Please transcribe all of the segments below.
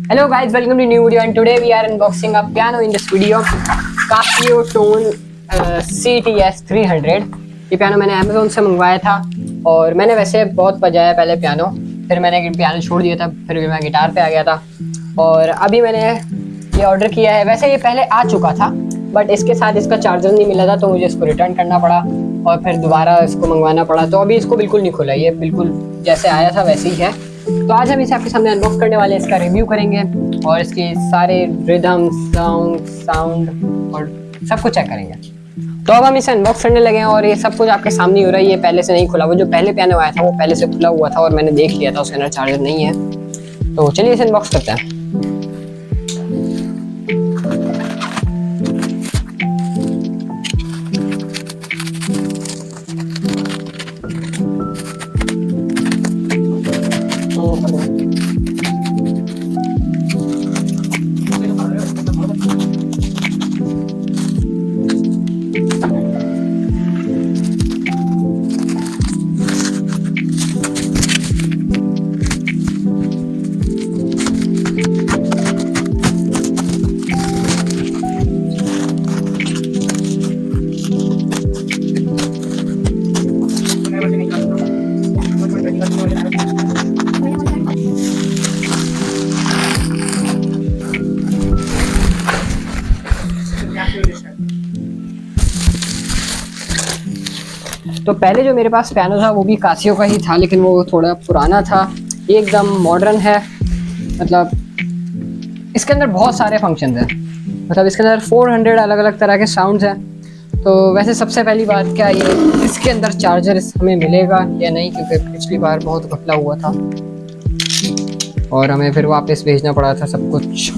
Hello guys, welcome to new video and today we are unboxing a piano in this video, Casio Tone CTS 300। ये piano मैंने Amazon से मंगवाया था और मैंने वैसे बहुत बजाया पहले पियानो, फिर मैंने पियानो छोड़ दिया था, फिर मैं गिटार पे आ गया था और अभी मैंने ये ऑर्डर किया है। वैसे ये पहले आ चुका था बट इसके साथ इसका चार्जर नहीं मिला था तो मुझे इसको रिटर्न करना पड़ा और फिर दोबारा इसको मंगवाना पड़ा। तो अभी इसको बिल्कुल नहीं खोला, ये बिल्कुल जैसे आया था वैसे ही है। तो आज हम इसे आपके सामने अनबॉक्स करने वाले हैं, इसका रिव्यू करेंगे और इसके सारे रिदम साउंड और सब कुछ चेक करेंगे। तो अब हम इसे अनबॉक्स करने लगे हैं और ये सब कुछ आपके सामने हो रहा है। ये पहले से नहीं खुला, वो जो पहले पियानो आया था वो पहले से खुला हुआ था और मैंने देख लिया था उसके अंदर चार्जर नहीं है। तो चलिए इसे अनबॉक्स करते हैं। तो पहले जो मेरे पास पियानो था वो भी कासियो का ही था, लेकिन वो थोड़ा पुराना था। ये एकदम मॉडर्न है, मतलब इसके अंदर बहुत सारे फंक्शंस हैं, मतलब इसके अंदर 400 अलग अलग तरह के साउंड्स हैं। तो वैसे सबसे पहली बात क्या, ये इसके अंदर चार्जर हमें मिलेगा या नहीं, क्योंकि पिछली बार बहुत घपला हुआ था और हमें फिर वापस भेजना पड़ा था सब कुछ।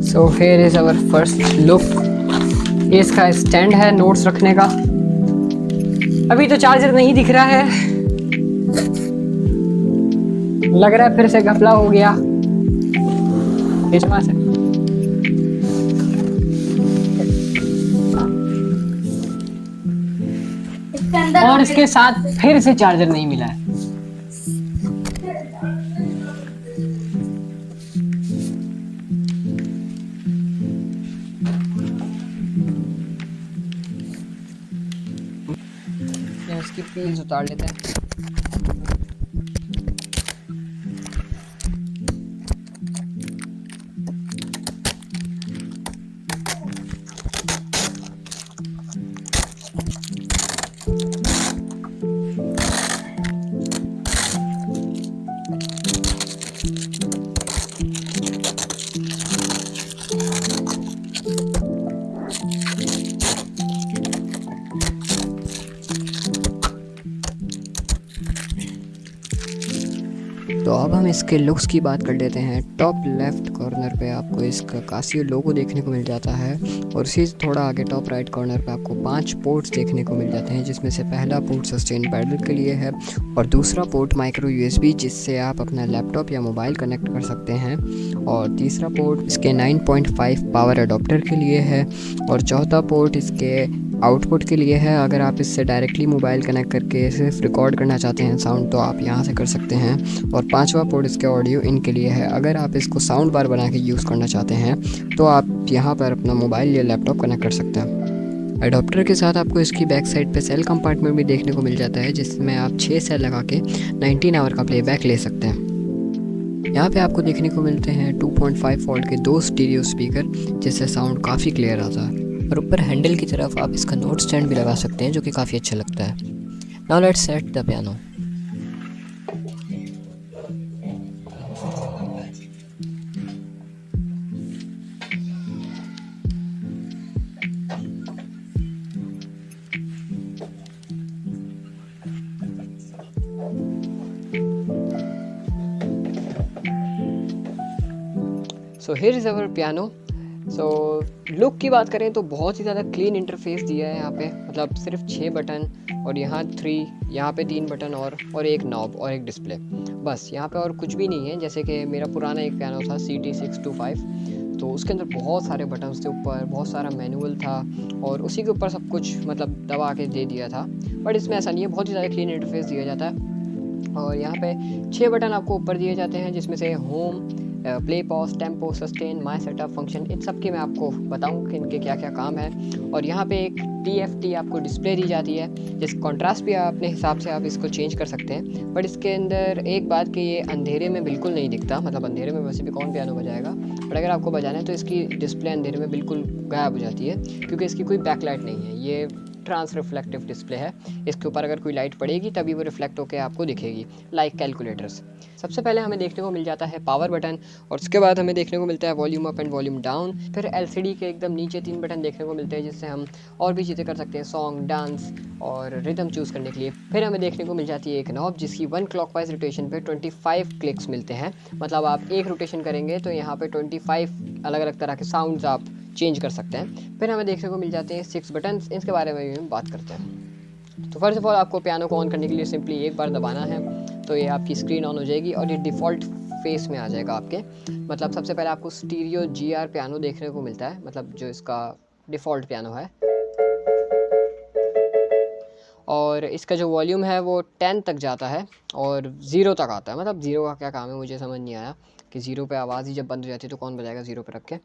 So here is our first look. ये इसका स्टैंड है नोट्स रखने का। अभी तो चार्जर नहीं दिख रहा है, लग रहा है फिर से घपला हो गया। से और इसके साथ फिर से चार्जर नहीं मिला है। इसकी पील्स उतार लेते हैं। तो अब हम इसके लुक्स की बात कर लेते हैं। टॉप लेफ्ट कॉर्नर पे आपको इसका कासियो लोगो देखने को मिल जाता है और इसी थोड़ा आगे टॉप राइट कॉर्नर पे आपको 5 पोर्ट्स देखने को मिल जाते हैं, जिसमें से पहला पोर्ट सस्टेन पैडल के लिए है और दूसरा पोर्ट माइक्रो यूएसबी, जिससे आप अपना लैपटॉप या मोबाइल कनेक्ट कर सकते हैं, और तीसरा पोर्ट इसके 9.5 पावर अडोप्टर के लिए है और चौथा पोर्ट इसके आउटपुट के लिए है। अगर आप इससे डायरेक्टली मोबाइल कनेक्ट करके सिर्फ रिकॉर्ड करना चाहते हैं साउंड, तो आप यहाँ से कर सकते हैं। और पांचवा पोर्ट इसके ऑडियो इन के लिए है। अगर आप इसको साउंड बार बना के यूज़ करना चाहते हैं तो आप यहाँ पर अपना मोबाइल या लैपटॉप कनेक्ट कर सकते हैं। अडोप्टर के साथ आपको इसकी बैक साइड पे सेल कंपार्टमेंट भी देखने को मिल जाता है, जिसमें आप 6 सेल लगा के 19 आवर का प्लेबैक ले सकते हैं। यहाँ पे आपको देखने को मिलते हैं 2.5 वोल्ट के 2 स्टीरियो स्पीकर, जिससे साउंड काफ़ी क्लियर आता है। और ऊपर हैंडल की तरफ आप इसका नोट स्टैंड भी लगा सकते हैं, जो कि काफ़ी अच्छा लगता है। Now let's set the piano. So here is our piano. So look की बात करें तो बहुत ही ज़्यादा क्लीन इंटरफेस दिया है यहाँ पे, मतलब सिर्फ 6 बटन और यहाँ 3, यहाँ पे 3 बटन और एक नॉब और एक डिस्प्ले, बस यहाँ पे और कुछ भी नहीं है। जैसे कि मेरा पुराना एक पियानो था CT625, तो उसके अंदर बहुत सारे बटन्स थे, ऊपर बहुत सारा मैनुअल था और उसी के ऊपर सब कुछ मतलब दबा के दे दिया था। बट इसमें ऐसा नहीं है, बहुत ही ज़्यादा क्लीन इंटरफेस दिया जाता है। और यहाँ पे 6 बटन आपको ऊपर दिए जाते हैं, जिसमें से home, play, pause, tempo, sustain, my setup, function, इन सब के मैं आपको बताऊँ कि इनके क्या क्या काम है। और यहाँ पे एक TFT आपको डिस्प्ले दी जाती है, जिस कॉन्ट्रास्ट भी अपने हिसाब से आप इसको चेंज कर सकते हैं। बट इसके अंदर एक बात कि ये अंधेरे में बिल्कुल नहीं दिखता, मतलब अंधेरे में वैसे भी कौन पियानो बजाएगा, बट अगर आपको बजाना है तो इसकी डिस्प्ले अंधेरे में बिल्कुल गायब हो जाती है, क्योंकि इसकी कोई बैकलाइट नहीं है, ये ट्रांस रिफ्लेक्टिव डिस्प्ले है। इसके ऊपर अगर कोई लाइट पड़ेगी तभी वो रिफ्लेक्ट होकर आपको दिखेगी, लाइक कैलकुलेटर्स। सबसे पहले हमें देखने को मिल जाता है पावर बटन, और उसके बाद हमें देखने को मिलता है volume up and volume down. फिर LCD के एकदम नीचे 3 बटन देखने को मिलते हैं, जिससे हम और भी चीज़ें कर सकते हैं, सॉन्ग, डांस और रिदम चूज़ करने के लिए। फिर हमें देखने को मिल जाती है एक नॉब, जिसकी 1 क्लॉकवाइज रोटेशन पे 25 क्लिक्स मिलते हैं, मतलब आप एक रोटेशन करेंगे तो यहाँ पे 25 अलग अलग तरह के साउंड्स आप चेंज कर सकते हैं। फिर हमें देखने को मिल जाते हैं 6 बटन्स, इसके बारे में भी हम बात करते हैं। तो फर्स्ट ऑफ ऑल आपको पियानो को ऑन करने के लिए सिंपली एक बार दबाना है, तो ये आपकी स्क्रीन ऑन हो जाएगी और ये डिफ़ॉल्ट फेस में आ जाएगा आपके। मतलब सबसे पहले आपको स्टीरियो GR पियानो देखने को मिलता है, मतलब जो इसका डिफ़ॉल्ट पियानो है। और इसका जो वॉल्यूम है वो 10 तक जाता है और 0 तक आता है। मतलब 0 का क्या काम है मुझे समझ नहीं आया, कि 0 पे आवाज़ ही जब बंद हो जाती है तो कौन बजाएगा 0 पे रख के।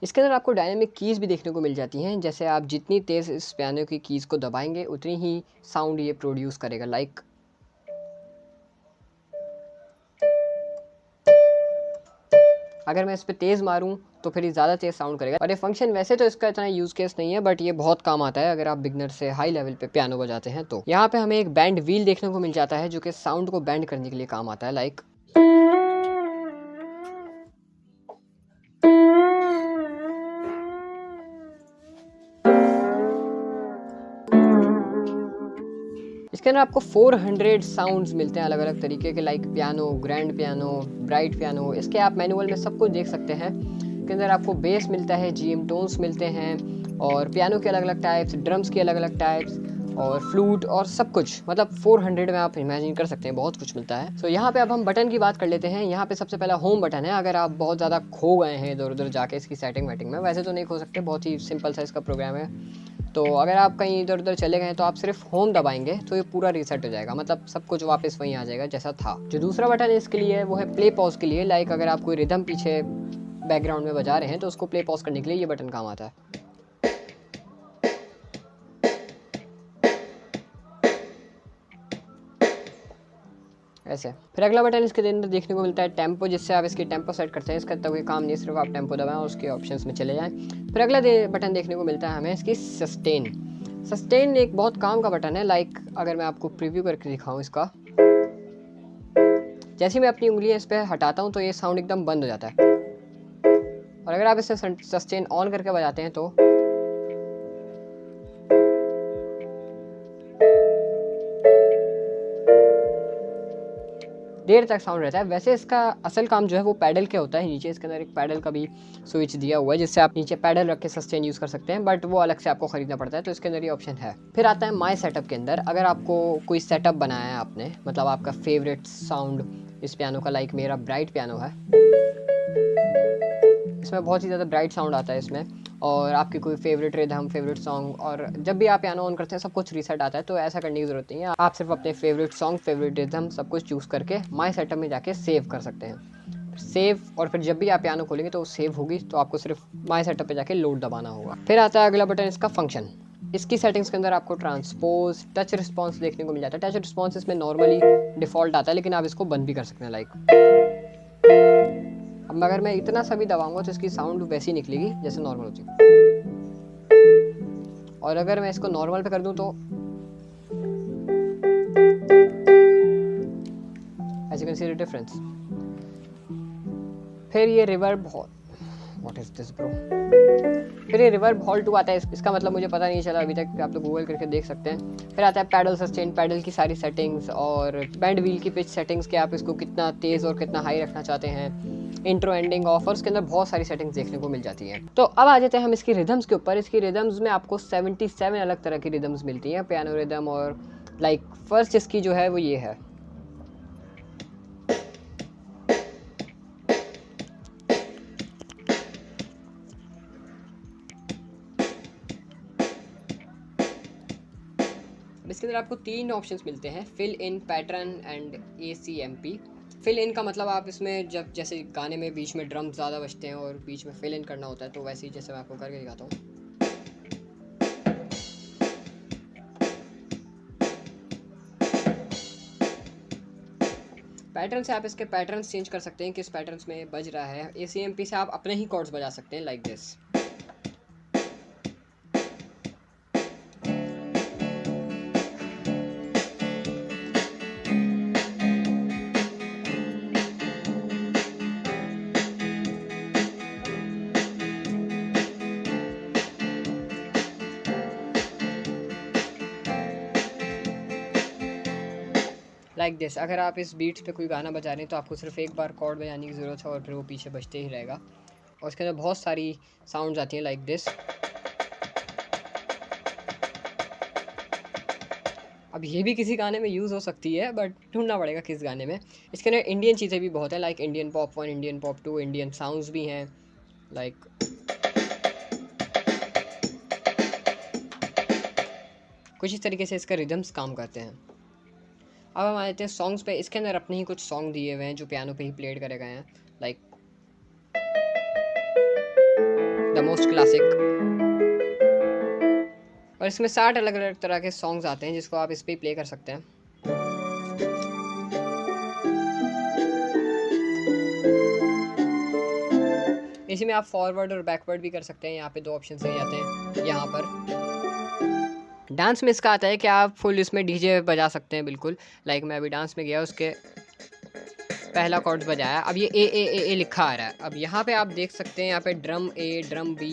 इसके अंदर आपको डायनामिक कीज़ भी देखने को मिल जाती हैं, जैसे आप जितनी तेज़ इस पियानो की कीज़ को दबाएंगे उतनी ही साउंड ये प्रोड्यूस करेगा। लाइक अगर मैं इस पर तेज़ मारूं तो फिर ये ज़्यादा तेज़ साउंड करेगा। और ये फंक्शन वैसे तो इसका इतना यूज़ केस नहीं है, बट ये बहुत काम आता है अगर आप बिगनर से हाई लेवल पे पियानो बजाते हैं। तो यहाँ पे हमें एक बैंड व्हील देखने को मिल जाता है, जो कि साउंड को बैंड करने के लिए काम आता है। लाइक इसके अंदर आपको 400 साउंड्स मिलते हैं अलग अलग तरीके के, like piano, grand piano, bright piano. इसके आप मैनुअल में सब कुछ देख सकते हैं। इसके अंदर आपको बेस मिलता है, GM टोन्स मिलते हैं, और पियानो के अलग अलग टाइप्स, ड्रम्स के अलग अलग टाइप्स, और फ्लूट और सब कुछ, मतलब 400 में आप इमेजिन कर सकते हैं, बहुत कुछ मिलता है। तो यहाँ पे अब हम बटन की बात कर लेते हैं। यहाँ पे सबसे पहला होम बटन है। अगर आप बहुत ज़्यादा खो गए हैं इधर उधर जाके इसकी सेटिंग वेटिंग में, वैसे तो नहीं खो सकते, बहुत ही सिंपल सा इसका प्रोग्राम है। तो अगर आप कहीं इधर उधर चले गए तो आप सिर्फ होम दबाएंगे तो ये पूरा रीसेट हो जाएगा, मतलब सब कुछ वापस वहीं आ जाएगा जैसा था। जो दूसरा बटन है इसके लिए वो है प्ले पॉज के लिए। लाइक अगर आप कोई रिदम पीछे बैकग्राउंड में बजा रहे हैं तो उसको प्ले पॉज करने के लिए ये बटन काम आता है, ऐसे। फिर अगला बटन इसके अंदर देखने को मिलता है टेम्पो, जिससे आप इसकी टेम्पो सेट करते हैं। इसका तो कोई काम नहीं, सिर्फ आप टेम्पो दबाएं और उसके ऑप्शंस में चले जाएं। फिर अगला बटन देखने को मिलता है हमें इसकी सस्टेन। सस्टेन एक बहुत काम का बटन है। लाइक अगर मैं आपको प्रीव्यू करके दिखाऊं इसका, जैसे मैं अपनी उंगलियां इस पर हटाता हूं तो ये साउंड एकदम बंद हो जाता है, और अगर आप इसे सस्टेन ऑन करके बजाते हैं तो देर तक साउंड रहता है। वैसे इसका असल काम जो है वो पैडल के होता है। नीचे इसके अंदर एक पैडल का भी स्विच दिया हुआ है, जिससे आप नीचे पैडल रख के सस्टेन यूज़ कर सकते हैं, बट वो अलग से आपको खरीदना पड़ता है, तो इसके अंदर ये ऑप्शन है। फिर आता है माई सेटअप के अंदर। अगर आपको कोई सेटअप बनाया है आपने, मतलब आपका फेवरेट साउंड इस पियानो का, लाइक मेरा ब्राइट पियानो है, इसमें बहुत ही ज़्यादा ब्राइट साउंड आता है इसमें, और आपकी कोई फेवरेट रिदम, फेवरेट सॉन्ग, और जब भी आप पियानो ऑन करते हैं सब कुछ रीसेट आता है। तो ऐसा करने की ज़रूरत नहीं है, आप सिर्फ अपने फेवरेट सॉन्ग, फेवरेट रिदम सब कुछ चूज़ करके माई सेटअप में जाके सेव कर सकते हैं। सेव, और फिर जब भी आप पियानो खोलेंगे तो सेव होगी, तो आपको सिर्फ माई सेटअप पे जाके लोड दबाना होगा। फिर आता है अगला बटन इसका फंक्शन। इसकी सेटिंग्स के अंदर आपको ट्रांसपोज, टच रिस्पॉन्स देखने को मिल जाता है। टच रिस्पॉन्स इसमें नॉर्मली डिफ़ॉल्ट आता है, लेकिन आप इसको बंद भी कर सकते हैं। लाइक अब अगर मैं इतना सा भी दबाऊंगा तो इसकी साउंड वैसी निकलेगी जैसे नॉर्मल होती है, और अगर मैं इसको नॉर्मल पे कर दूं तो as you can see the difference. फिर ये reverb what is this bro. फिर ये रिवर्ब हॉल 2 आता है, इसका मतलब मुझे पता नहीं चला अभी तक, आप लोग गूगल करके देख सकते हैं। फिर आता है पैडल सस्टेन, पैडल की सारी सेटिंग्स और बैंड व्हील की पिच सेटिंग्स कि आप इसको कितना तेज़ और कितना हाई रखना चाहते हैं। इंट्रो एंडिंग ऑफर्स के अंदर बहुत सारी सेटिंग्स देखने को मिल जाती हैं। तो अब आ जाते हैं हम इसकी रिदम्स के ऊपर। इसकी रिदम्स में आपको 77 अलग तरह की रिदम्स मिलती हैं, पियानो रिदम। और लाइक फर्स्ट इसकी जो है वो ये है। इसके अंदर आपको 3 ऑप्शंस मिलते हैं, fill in, pattern and ACMP। Fill in का मतलब आप इसमें जब जैसे गाने में बीच में ड्रम ज़्यादा बजते हैं और बीच में फिल इन करना होता है, तो वैसे ही जैसे मैं आपको करके दिखाता हूँ। पैटर्न से आप इसके पैटर्न्स चेंज कर सकते हैं, किस पैटर्न्स में बज रहा है। ACMP से आप अपने ही कॉर्ड्स बजा सकते हैं, लाइक दिस। Like this. अगर आप इस बीट्स पे कोई गाना बजा रहे हैं तो आपको सिर्फ एक बार कॉर्ड बजाने की ज़रूरत है और फिर वो पीछे बजते ही रहेगा। और इसके अंदर बहुत सारी साउंड्स आती हैं, लाइक दिस। अब ये भी किसी गाने में यूज़ हो सकती है, बट ढूंढना पड़ेगा किस गाने में। इसके अंदर इंडियन चीज़ें भी बहुत हैं, like Indian pop 1, Indian pop 2, Indian sounds भी हैं, लाइक कुछ इस तरीके से इसका रिदम्स काम करते हैं। अब हम आ जाते हैं सॉन्ग्स पे। इसके अंदर अपने ही कुछ सॉन्ग दिए हुए हैं जो पियानो पे ही प्लेड करे गए हैं, लाइक द मोस्ट क्लासिक। और इसमें 60 अलग अलग तरह के सॉन्ग्स आते हैं जिसको आप इस पर प्ले कर सकते हैं। इसी में आप फॉरवर्ड और बैकवर्ड भी कर सकते हैं। यहाँ पे 2 ऑप्शन दिए जाते हैं यहाँ पर। डांस में इसका आता है कि आप फुल इसमें डीजे बजा सकते हैं, बिल्कुल। लाइक मैं अभी डांस में गया, उसके पहला कॉर्ड्स बजाया, अब ये ए लिखा आ रहा है। अब यहाँ पे आप देख सकते हैं, यहाँ पे drum A, drum B,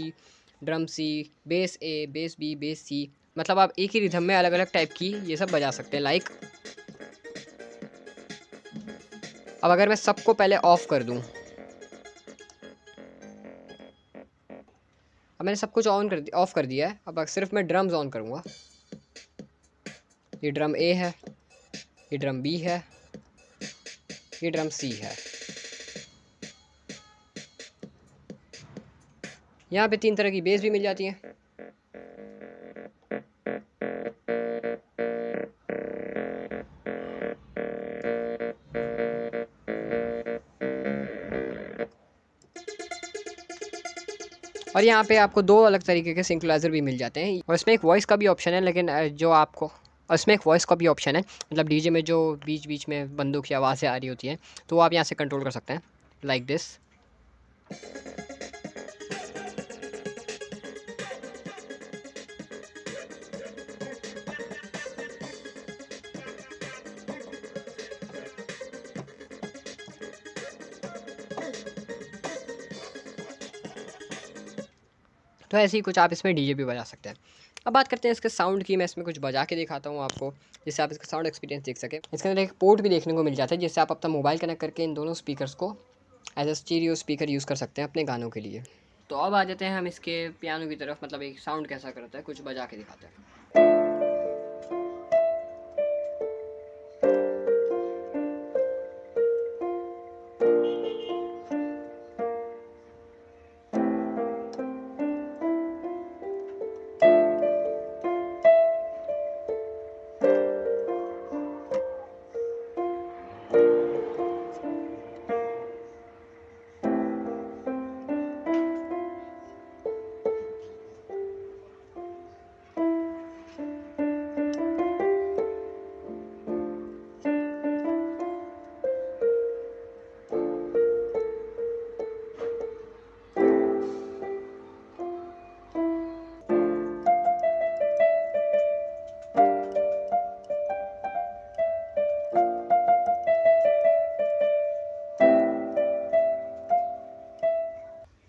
drum C, base A, base B, base C। मतलब आप एक ही रिदम में अलग अलग टाइप की ये सब बजा सकते हैं, लाइक। अब अगर मैं सबको पहले ऑफ कर दूं, अब मैंने सब कुछ ऑफ कर दिया है। अब सिर्फ मैं ड्रम्स ऑन करूँगा। ये ड्रम A है, ये ड्रम B है, ये ड्रम C है। यहाँ पे 3 तरह की बेस भी मिल जाती हैं। और यहाँ पे आपको 2 अलग तरीके के सिंक्रोनाइज़र भी मिल जाते हैं। और इसमें एक वॉइस का भी ऑप्शन है, लेकिन जो आपको, और इसमें एक वॉइस का भी ऑप्शन है, मतलब डीजे में जो बीच बीच में बंदूक की आवाज़ें आ रही होती हैं, तो वो आप यहाँ से कंट्रोल कर सकते हैं, लाइक दिस। तो ऐसे ही कुछ आप इसमें डीजे भी बजा सकते हैं। अब बात करते हैं इसके साउंड की। मैं इसमें कुछ बजा के दिखाता हूँ आपको, जिससे आप इसका साउंड एक्सपीरियंस देख सकें। इसके अंदर एक पोर्ट भी देखने को मिल जाता है, जिससे आप अपना मोबाइल कनेक्ट करके इन दोनों स्पीकर्स को as a stereo speaker use कर सकते हैं अपने गानों के लिए। तो अब आ जाते हैं हम इसके पियानो की तरफ, मतलब एक साउंड कैसा करता है, कुछ बजा के दिखाते हैं।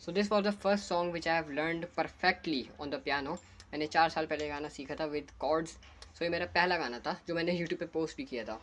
So this was the first song which I have learned perfectly on the piano. मैंने 4 साल पहले गाना सीखा था विद कॉर्ड्स। सो ये मेरा पहला गाना था जो मैंने यूट्यूब पे पोस्ट भी किया था।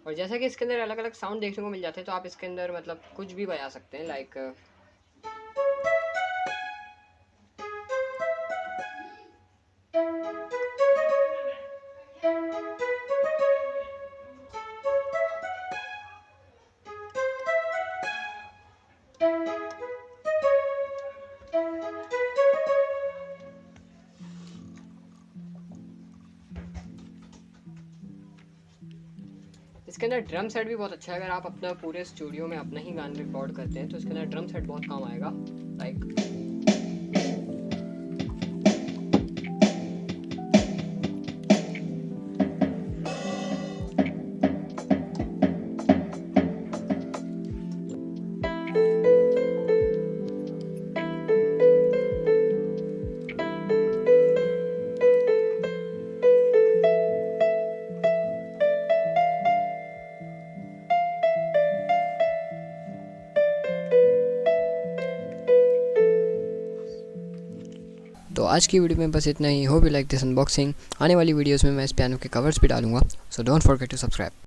और जैसा कि इसके अंदर अलग अलग साउंड देखने को मिल जाते हैं, तो आप इसके अंदर मतलब कुछ भी बजा सकते हैं। लाइक इसके अंदर ड्रम सेट भी बहुत अच्छा है। अगर आप अपना पूरे स्टूडियो में अपना ही गाना रिकॉर्ड करते हैं तो इसके अंदर ड्रम सेट बहुत काम आएगा। लाइक तो आज की वीडियो में बस इतना ही। Hope you like this unboxing. आने वाली वीडियोस में मैं इस पियानो के कवर्स भी डालूंगा, so don't forget to subscribe.